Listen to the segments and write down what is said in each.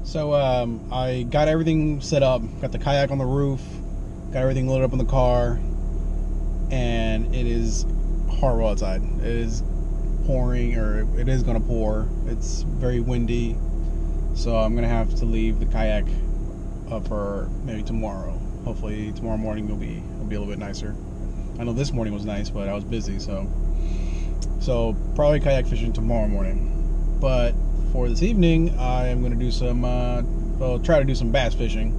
So I got everything set up, got the kayak on the roof, got everything loaded up in the car, and it is horrible outside. It is pouring, or it is going to pour. It's very windy, so I'm going to have to leave the kayak up for maybe tomorrow. Hopefully tomorrow morning will be a little bit nicer. I know this morning was nice, but I was busy, so probably kayak fishing tomorrow morning. But for this evening, I am going to do some, try to do some bass fishing.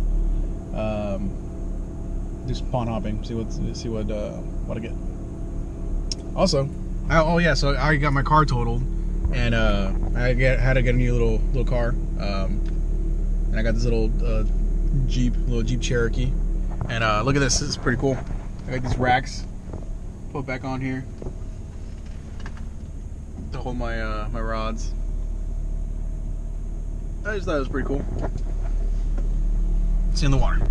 Do some pond hopping. See what I get. Also, so I got my car totaled, and I had to get a new little car. And I got this little Jeep Cherokee. And look at this. This is pretty cool. I got these racks. Put back on here to hold my my rods. I just thought it was pretty cool. It's in the water.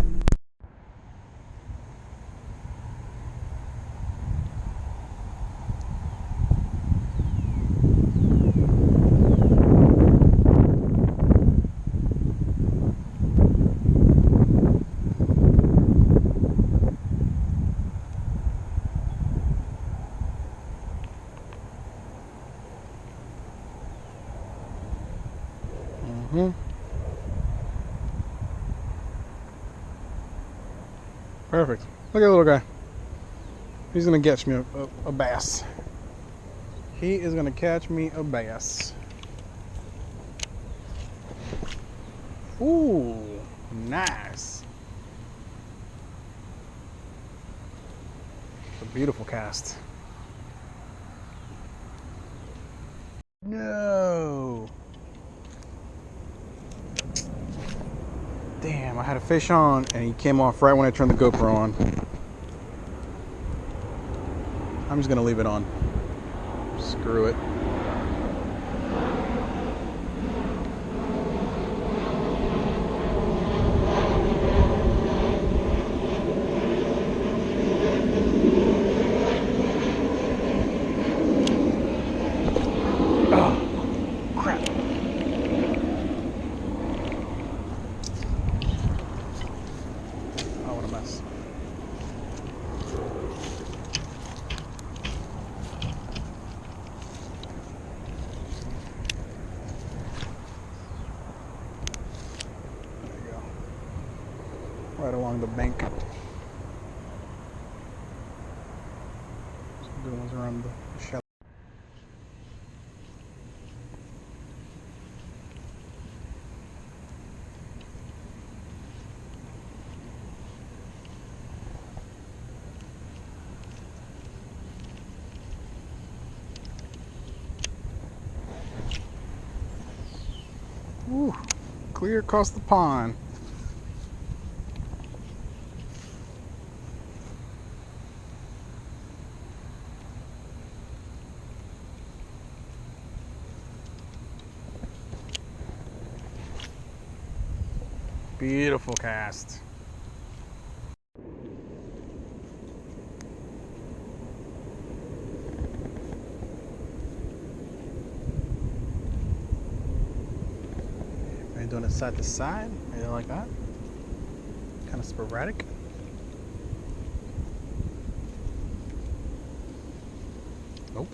Perfect. Look at the little guy. He's gonna catch me a bass. He is gonna catch me a bass. Ooh, nice. It's a beautiful cast. No. Damn, I had a fish on and he came off right when I turned the GoPro on. I'm just gonna leave it on. Screw it. Right along the bank. Some good ones around the shallow. Ooh, clear across the pond. Beautiful cast. Maybe doing it side to side, maybe like that. Kind of sporadic. Nope.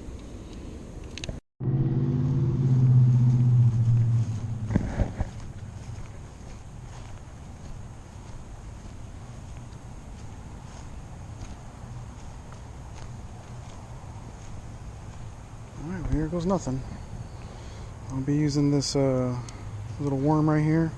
Alright, here goes nothing. I'll be using this little worm right here.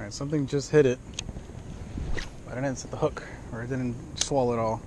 Alright, something just hit it. But I didn't set the hook, or it didn't swallow it all.